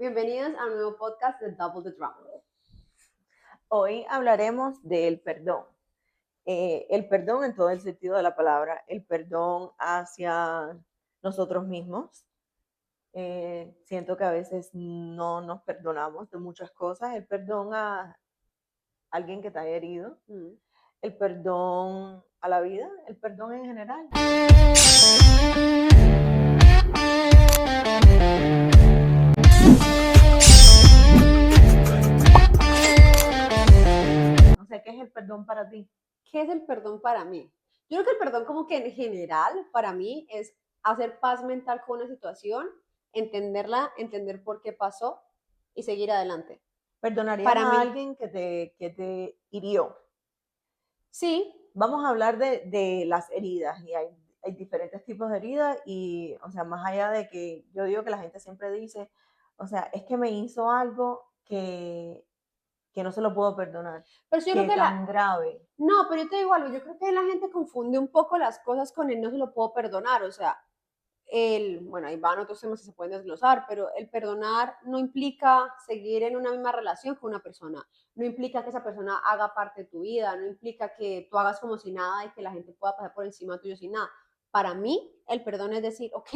Bienvenidos a un nuevo podcast de Double the Drama. Hoy hablaremos del perdón. El perdón en todo el sentido de la palabra, el perdón hacia nosotros mismos. Siento que a veces no nos perdonamos de muchas cosas. El perdón a alguien que te haya herido, el perdón a la vida, el perdón en general. No sé, ¿qué es el perdón para ti? ¿Qué es el perdón para mí? Yo creo que el perdón como que en general para mí es hacer paz mental con una situación, entenderla, entender por qué pasó y seguir adelante. ¿Perdonarías Para a mí, alguien que te hirió? sí, Vamos a hablar de las heridas y hay diferentes tipos de heridas y, o sea, más allá de que yo digo que la gente siempre dice, o sea, es que me hizo algo que no se lo puedo perdonar, pero yo creo que que tan grave. no, pero yo te digo algo, yo creo que la gente confunde un poco las cosas con el no se lo puedo perdonar, o sea, bueno, ahí van otros temas que se pueden desglosar, pero el perdonar no implica seguir en una misma relación con una persona, no implica que esa persona haga parte de tu vida, no implica que tú hagas como si nada y que la gente pueda pasar por encima tuyo sin nada. Para mí, el perdón es decir, ok,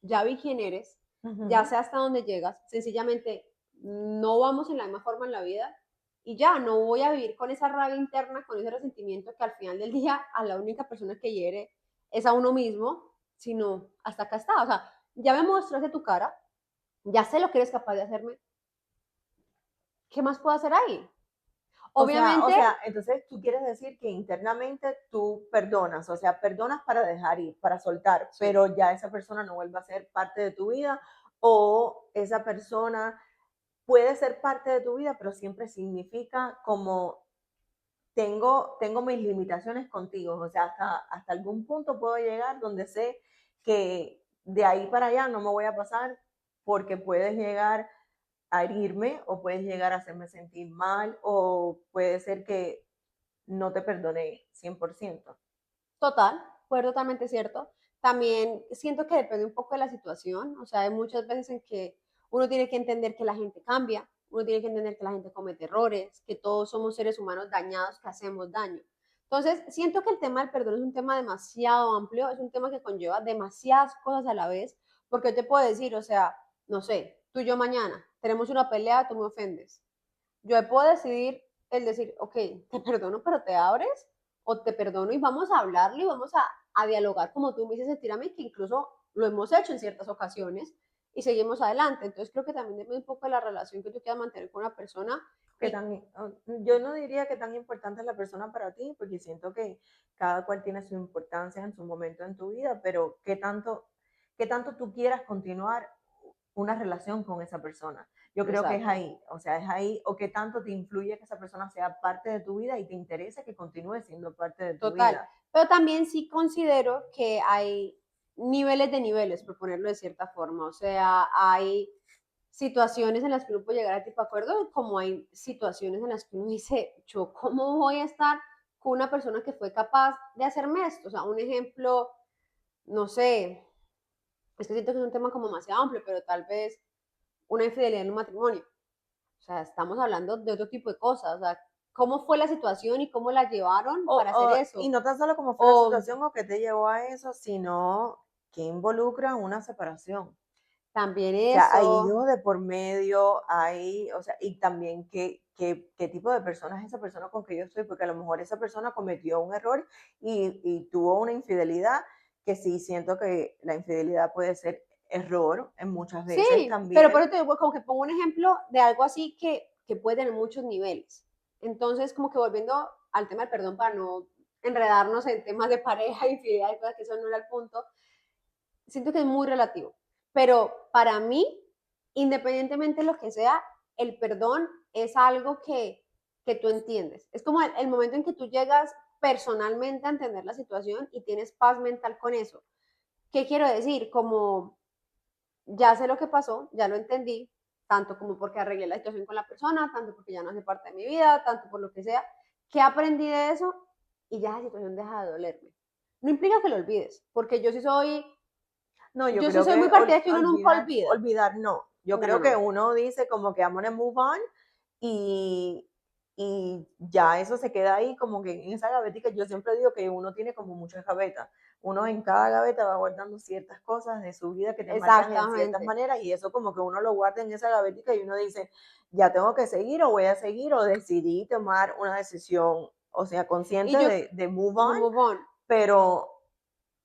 ya vi quién eres, ya sé hasta dónde llegas, sencillamente no vamos en la misma forma en la vida y ya, no voy a vivir con esa rabia interna, con ese resentimiento que al final del día a la única persona que hiere es a uno mismo, sino hasta acá está. O sea, ya me mostraste tu cara, ya sé lo que eres capaz de hacerme. ¿Qué más puedo hacer ahí? O Obviamente, sea, entonces tú quieres decir que internamente tú perdonas, o sea, perdonas para dejar ir, para soltar, sí, pero ya esa persona no vuelve a ser parte de tu vida o esa persona puede ser parte de tu vida, pero siempre significa como tengo mis limitaciones contigo, o sea, hasta algún punto puedo llegar donde sé que de ahí para allá no me voy a pasar porque puedes llegar a herirme o puedes llegar a hacerme sentir mal o puede ser que no te perdone 100%. total, fue totalmente cierto. También siento que depende un poco de la situación, o sea, hay muchas veces en que uno tiene que entender que la gente cambia, uno tiene que entender que la gente comete errores, que todos somos seres humanos dañados, que hacemos daño. Entonces, siento que el tema del perdón es un tema demasiado amplio, es un tema que conlleva demasiadas cosas a la vez, porque yo te puedo decir, o sea, no sé, tú y yo mañana tenemos una pelea, tú me ofendes. Yo puedo decidir el decir, ok, te perdono, pero te abres, o te perdono y vamos a hablarlo y vamos a dialogar como tú me dices sentir a mí, que incluso lo hemos hecho en ciertas ocasiones y seguimos adelante. Entonces creo que también depende un poco de la relación que tú quieras mantener con una persona. Que Y tan, yo no diría que tan importante es la persona para ti, porque siento que cada cual tiene su importancia en su momento en tu vida, pero qué tanto tú quieras continuar una relación con esa persona. Yo creo que es exacto, ahí, o sea, es ahí, o qué tanto te influye que esa persona sea parte de tu vida y te interesa que continúe siendo parte de tu total. vida. Pero también sí considero que hay niveles de niveles, por ponerlo de cierta forma. O sea, hay situaciones en las que uno puede llegar a tipo de acuerdo, como hay situaciones en las que uno dice, yo cómo voy a estar con una persona que fue capaz de hacerme esto. O sea, un ejemplo, no sé, es que siento que es un tema como demasiado amplio, pero tal vez una infidelidad en un matrimonio. O sea, estamos hablando de otro tipo de cosas. O sea, cómo fue la situación y cómo la llevaron para hacer Y eso. no tan solo como fue la O situación o que te llevó a eso, sino que involucra una separación. también O sea, hay eso, hijos de por medio, hay, o sea, y también qué tipo de persona es esa persona con que yo estoy, porque a lo mejor esa persona cometió un error y tuvo una infidelidad, que sí siento que la infidelidad puede ser error en muchas veces sí, pero por también. eso te digo, como que pongo un ejemplo de algo así que puede tener muchos niveles. Entonces, como que volviendo al tema del perdón para no enredarnos en temas de pareja, infidelidad y cosas que eso no era el punto, siento que es muy relativo. Pero para mí, independientemente de lo que sea, el perdón es algo que tú entiendes. Es como el momento en que tú llegas personalmente a entender la situación y tienes paz mental con eso. ¿Qué quiero decir? Como ya sé lo que pasó, ya lo entendí, tanto como porque arreglé la situación con la persona, tanto porque ya no hace parte de mi vida, tanto por lo que sea, que aprendí de eso y ya la situación deja de dolerme. No implica que lo olvides, porque No, yo yo sí creo soy muy que partidaria que uno nunca olvida. olvidar no. Yo No, no, creo que no. uno dice como que I'm gonna move on y, y ya eso se queda ahí como que en esa gavetica. Yo siempre digo que uno tiene como muchas gavetas. Uno en cada gaveta va guardando ciertas cosas de su vida que te marcan en ciertas Exactamente. maneras y eso como que uno lo guarda en esa gavetica y uno dice, ya tengo que seguir o voy a seguir o decidí tomar una decisión, o sea, consciente Y yo, de move de on, move on. pero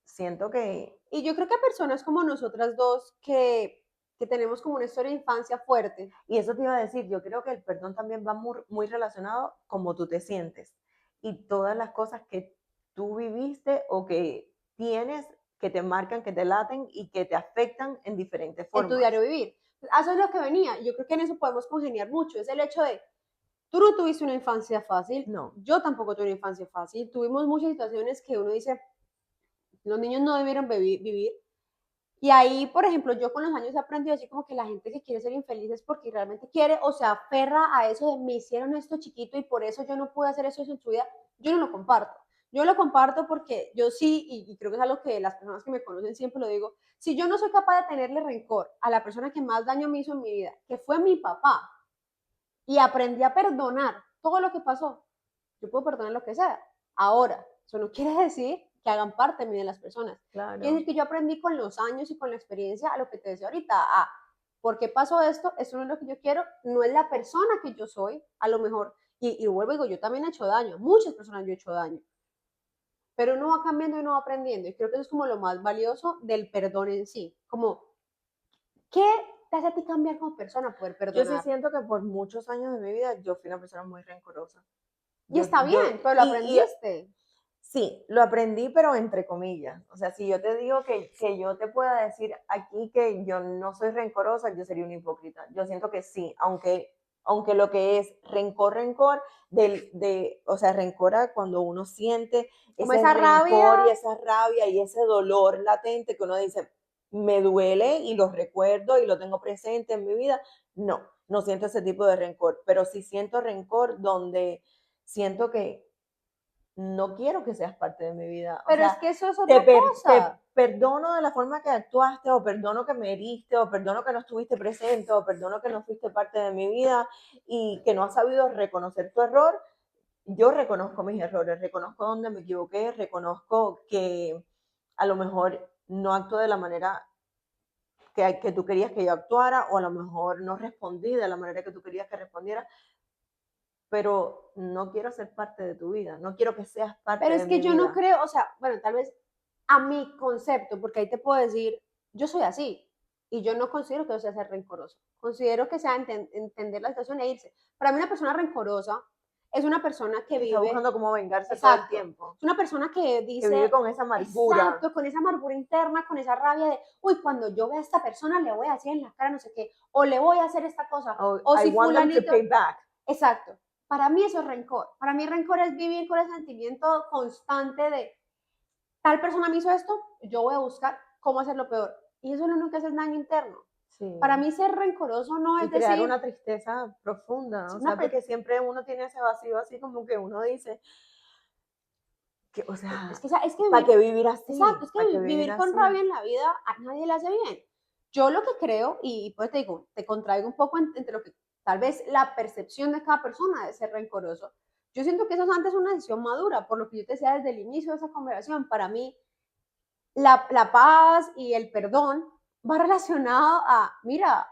siento que Y yo creo que a personas como nosotras dos que tenemos como una historia de infancia fuerte. y eso te iba a decir, yo creo que el perdón también va muy, muy relacionado como tú te sientes y todas las cosas que tú viviste o que tienes que te marcan, que te laten y que te afectan en diferentes En tu diario formas. vivir. A eso es lo que venía. Yo creo que en eso podemos congeniar mucho. Es el hecho de, tú no tuviste una infancia fácil, No, yo tampoco tuve una infancia fácil. Tuvimos muchas situaciones que uno dice, los niños no debieron vivir. Y ahí, por ejemplo, yo con los años he aprendido así como que la gente que quiere ser infeliz es porque realmente quiere o se aferra a eso de me hicieron esto chiquito y por eso yo no pude hacer eso en su vida. Yo no lo comparto. Yo lo comparto porque yo sí, y creo que es algo que las personas que me conocen siempre lo digo, si yo no soy capaz de tenerle rencor a la persona que más daño me hizo en mi vida, que fue mi papá, y aprendí a perdonar todo lo que pasó, yo puedo perdonar lo que sea. Ahora, eso no quiere decir que hagan parte de mí de las personas. Quiere claro. decir que yo aprendí con los años y con la experiencia a lo que te decía ahorita, a ¿por qué pasó esto? Esto no es lo que yo quiero, no es la persona que yo soy, a lo mejor, y vuelvo y digo, yo también he hecho daño, muchas personas yo he hecho daño, pero uno va cambiando y uno va aprendiendo, y creo que eso es como lo más valioso del perdón en sí, como, ¿qué te hace a ti cambiar como persona poder Yo sí perdonar? siento que por muchos años de mi vida yo fui una persona muy rencorosa. Y está Yo, bien, pero lo aprendiste. sí, lo aprendí, pero entre comillas. O sea, si yo te digo que yo te pueda decir aquí que yo no soy rencorosa, yo sería una hipócrita. Yo siento que sí, aunque lo que es rencor, rencor, o sea, rencora cuando uno siente Como ese esa rabia. rencor y esa rabia y ese dolor latente que uno dice, me duele y lo recuerdo y lo tengo presente en mi vida. No, no siento ese tipo de rencor, pero sí siento rencor donde siento que no quiero que seas parte de mi vida. O Pero es sea, que eso es otra te cosa. perdono de la forma que actuaste, o perdono que me heriste, o perdono que no estuviste presente, o perdono que no fuiste parte de mi vida y que no has sabido reconocer tu error. Yo reconozco mis errores, reconozco dónde me equivoqué, reconozco que a lo mejor no actúo de la manera que tú querías que yo actuara, o a lo mejor no respondí de la manera que tú querías que respondiera, pero no quiero ser parte de tu vida, no quiero que seas parte Pero de es que mi yo no vida. creo, o sea, bueno, tal vez a mi concepto, porque ahí te puedo decir, yo soy así y yo no considero que eso sea ser rencoroso. Considero que sea entender la situación e irse. Para mí una persona rencorosa es una persona que Que está vive, buscando cómo vengarse todo el exacto, tiempo, es una persona que que vive dice, con esa amargura. exacto, con esa amargura interna, con esa rabia de, uy, cuando yo vea a esta persona le voy a decir en la cara no sé qué, o le voy a hacer esta cosa, Oh, o I si want them to fulanito, pay back. exacto. Para mí eso es rencor. Para mí rencor es vivir con el sentimiento constante de tal persona me hizo esto, yo voy a buscar cómo hacerlo peor. Y eso lo único que hace es daño interno. Para Sí. mí ser rencoroso no Y es crear decir, una tristeza profunda, o una, sea, porque siempre uno tiene ese vacío así como que uno dice, que, o sea, es que ¿para vivir, qué vivir exacto, así? es ¿Para que qué vivir vivir con así? rabia en la vida a nadie le hace bien. Yo lo que creo, y pues te digo, te contraigo un poco entre lo que tal vez la percepción de cada persona de ser rencoroso. Yo siento que eso es antes una decisión madura, por lo que yo te decía desde el inicio de esa conversación. Para mí, la paz y el perdón va relacionado a, mira,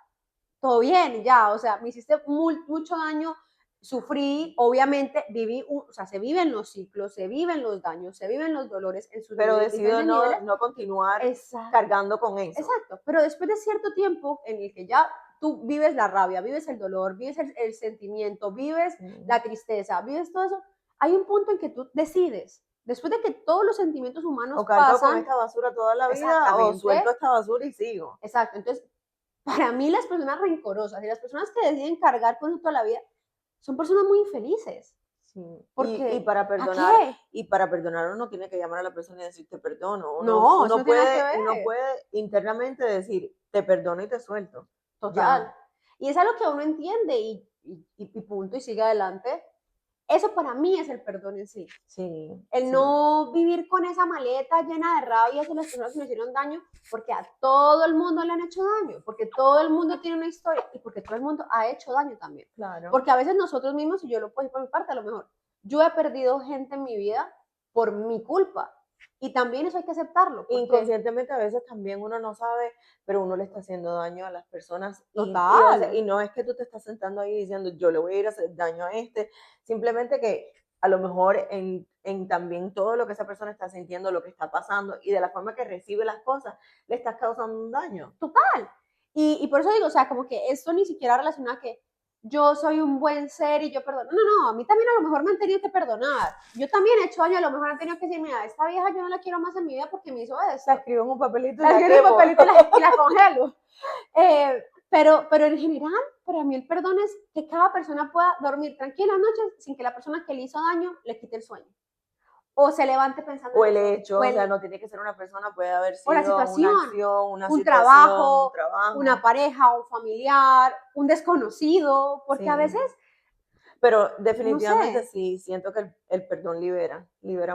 todo bien, ya, o sea, me hiciste mucho daño, sufrí, obviamente viví, o sea, se viven los ciclos, se viven los daños, se viven los dolores en sus Pero decido diferentes niveles. no continuar Exacto, cargando con eso. exacto, pero después de cierto tiempo en el que ya tú vives la rabia, vives el dolor, vives el sentimiento, vives Sí. la tristeza, vives todo eso, hay un punto en que tú decides, después de que todos los sentimientos O humanos cargo con pasan, esta basura toda la vida o exactamente, suelto esta basura y sigo. exacto, entonces para mí las personas rencorosas y las personas que deciden cargar con eso toda la vida son personas muy infelices. Sí. Porque, ¿para Y qué? para perdonar uno tiene que llamar a la persona y decir te perdono. No, eso no tiene nada que Uno ver. puede internamente decir te perdono y te suelto. Total. Ya. Y es algo que uno entiende y punto y sigue adelante. Eso para mí es el perdón en sí. Sí, El sí, no vivir con esa maleta llena de rabia hacia las personas que me hicieron daño, porque a todo el mundo le han hecho daño, porque todo el mundo tiene una historia y porque todo el mundo ha hecho daño también. claro. Porque a veces nosotros mismos, y yo lo puedo decir por mi parte, a lo mejor, yo he perdido gente en mi vida por mi culpa. Y también eso hay que aceptarlo, porque Inconscientemente a veces también uno no sabe, pero uno le está haciendo daño a las personas o sea, total, y no es que tú te estás sentando ahí diciendo yo le voy a ir a hacer daño a este, simplemente que a lo mejor en también todo lo que esa persona está sintiendo, lo que está pasando y de la forma que recibe las cosas, le estás causando un daño. total. Y por eso digo, o sea, como que esto ni siquiera relaciona a que yo soy un buen ser y yo perdono. No, no, a mí también a lo mejor me han tenido que perdonar. Yo también he hecho daño, a lo mejor han tenido que decir, mira, esta vieja yo no la quiero más en mi vida porque me hizo La esto. escribo en un papelito y La la escribo en un quemo. papelito y la congelo. Pero en general, para mí el perdón es que cada persona pueda dormir tranquila noches sin que la persona que le hizo daño le quite el sueño. O se levante pensando O en el eso. hecho, o sea, no tiene que ser una persona, puede haber O la sido una situación, acción, una un situación, un trabajo, una trabajo. pareja, un familiar, un desconocido, porque a veces, Sí. Pero no definitivamente sé, sí, siento que el perdón sí, libera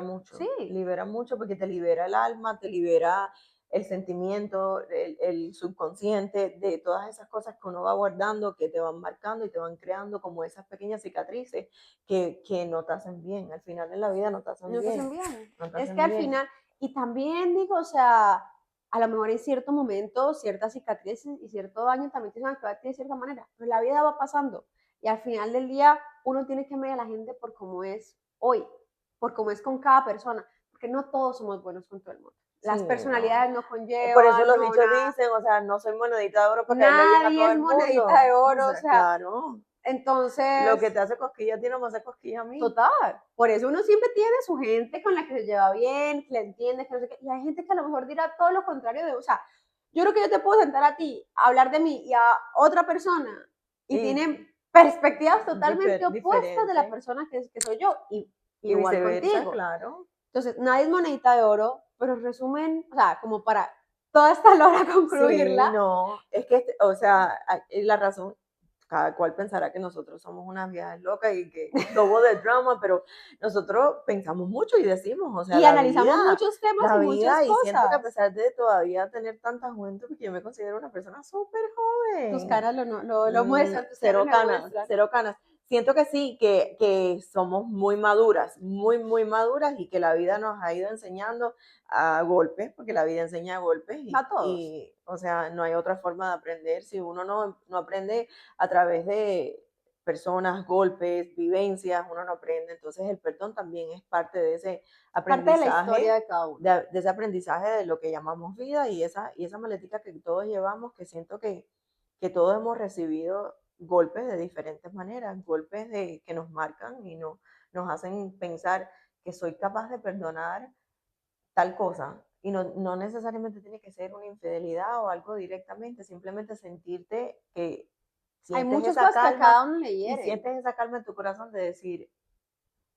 mucho porque te libera el alma, te libera el sentimiento, el subconsciente de todas esas cosas que uno va guardando, que te van marcando y te van creando como esas pequeñas cicatrices que no te hacen bien. Al final en la vida no te hacen no te bien, hacen bien. no te Es que hacen al bien. final, y también digo, o sea, a lo mejor en cierto momento, ciertas cicatrices y cierto daño también te van a quedar de cierta manera, pero la vida va pasando y al final del día uno tiene que medir a la gente por cómo es hoy, por cómo es con cada persona, porque no todos somos buenos con todo el mundo. Sí, Las no. personalidades no Por eso conllevan, los no dichos nada, dicen, o sea, no soy monedita de oro para caerle bien a nadie todo es el monedita mundo. de O oro, o sea, sea, claro, lo que entonces te hace cosquilla a ti no me hace cosquilla a mí. total. Por eso uno siempre tiene su gente con la que se lleva bien, que le entiende, que no sé qué. Y hay gente que a lo mejor dirá todo lo contrario de, o sea, yo creo que yo te puedo sentar a ti, a hablar de mí y a otra persona y Y tienen perspectivas totalmente opuestas de la diferente. persona que soy yo. Y Y igual viceversa, contigo. claro. Entonces, nadie es monedita de oro, pero resumen, o sea, como para toda esta lora Sí, concluirla, no, es que, o sea, la razón, cada cual pensará que nosotros somos unas viejas locas y que somos de drama, pero nosotros pensamos mucho y decimos, o sea, y analizamos muchos temas y la muchas vida, y siento que a cosas. pesar de todavía tener tanta juventud, porque yo me considero una persona súper Tus joven, caras lo muestran, tus caras cero lo canas, muestran. cero canas. Siento que sí, que somos muy maduras, muy, muy maduras y que la vida nos ha ido enseñando a golpes, porque la vida enseña a golpes A todos. o sea, no hay otra forma de aprender. Si uno no aprende a través de personas, golpes, vivencias, uno no aprende. Entonces el perdón también es parte de ese Parte de la historia aprendizaje, de cada uno. de ese aprendizaje de lo que llamamos vida y esa maletica que todos llevamos, que siento que todos hemos recibido golpes de diferentes maneras, golpes que nos marcan y nos hacen pensar que soy capaz de perdonar tal cosa. Y no necesariamente tiene que ser una infidelidad o algo directamente, simplemente sentirte que Hay sientes muchas esa cosas que a calma cada uno le y hieren. sientes esa calma en tu corazón de decir,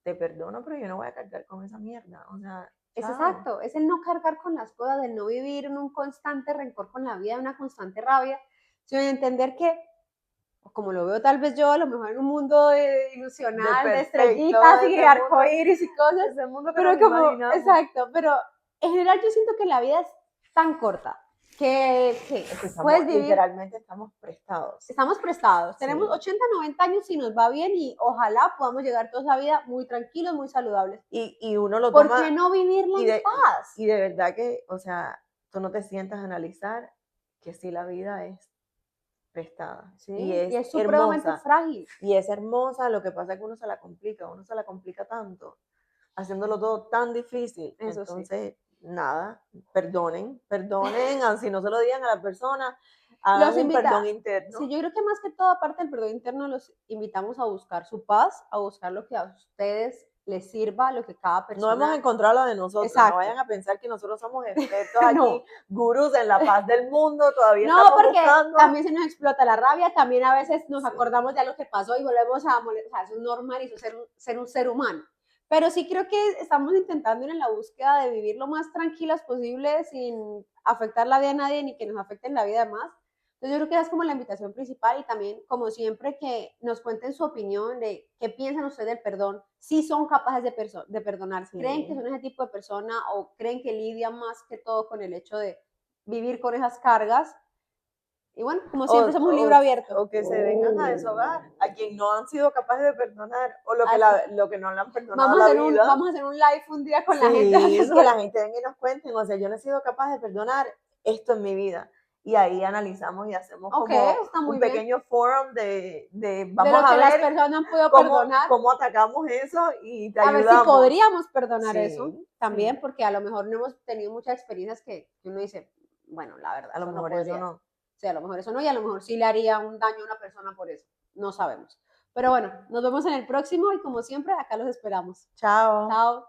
te perdono, pero yo no voy a cargar con esa mierda. O sea, Es chao. exacto, es el no cargar con las cosas, el no vivir en un constante rencor con la vida, una constante rabia, sino entender que, como lo veo tal vez yo, a lo mejor en un mundo De ilusional, de perfecto, estrellitas y arcoíris y cosas, ese mundo que nos pero como, imaginamos. exacto, pero en general yo siento que la vida es tan corta que Es que puedes estamos, vivir. literalmente estamos prestados. Estamos prestados, tenemos Sí. 80, 90 años si nos va bien y ojalá podamos llegar toda esa vida muy tranquilos, muy saludables. Y uno lo ¿Por qué toma no vivirla en paz? y de verdad que, o sea, tú no te sientas a analizar que sí la vida es prestada y Sí, y es es supremamente hermosa. frágil, Y es hermosa, lo que pasa es que uno se la complica tanto, haciéndolo todo tan difícil. eso sí. Entonces, nada, perdonen, perdonen, si no se lo digan a la persona, Los hagan un invita, perdón sí, interno. yo creo que más que todo, aparte del perdón interno, los invitamos a buscar su paz, a buscar lo que a ustedes les sirva, lo que cada No hemos persona, encontrado la de nosotros, no exacto, vayan a pensar que nosotros somos expertos aquí, no, gurús en la paz del mundo, todavía no, estamos porque buscando. también se nos explota la rabia, también a veces nos Sí. acordamos de algo que pasó y volvemos a molestar, o sea, eso es normal y eso es ser un ser humano. Pero sí creo que estamos intentando ir en la búsqueda de vivir lo más tranquilas posible sin afectar la vida a nadie ni que nos afecten la vida de más. Entonces yo creo que esa es como la invitación principal y también, como siempre, que nos cuenten su opinión de qué piensan ustedes del perdón, si son capaces de perdonar, creen que Sí. son ese tipo de persona o creen que lidian más que todo con el hecho de vivir con esas cargas. Y bueno, como O, siempre, somos un libro o, abierto. o que se vengan a deshogar a quien no han sido capaces de perdonar o lo que, Así, lo que no le han perdonado a la vida. vamos a hacer un live un día con la gente, Sí, así eso que la que, gente venga y nos cuenten, o sea, yo no he sido capaz de perdonar esto en mi vida. Y ahí analizamos y hacemos ok, como está un muy bien. pequeño forum de De vamos lo a que las ver personas han podido cómo, perdonar, cómo atacamos eso y te a ver si ayudamos. podríamos perdonar eso Sí, también, sí, porque a lo mejor no hemos tenido muchas experiencias que uno dice, bueno, la verdad, a lo eso no mejor eso podría. no. O sea, a lo mejor eso no, y a lo mejor sí le haría un daño a una persona por eso. No sabemos. Pero bueno, nos vemos en el próximo y como siempre, acá los esperamos. Chao. Chao.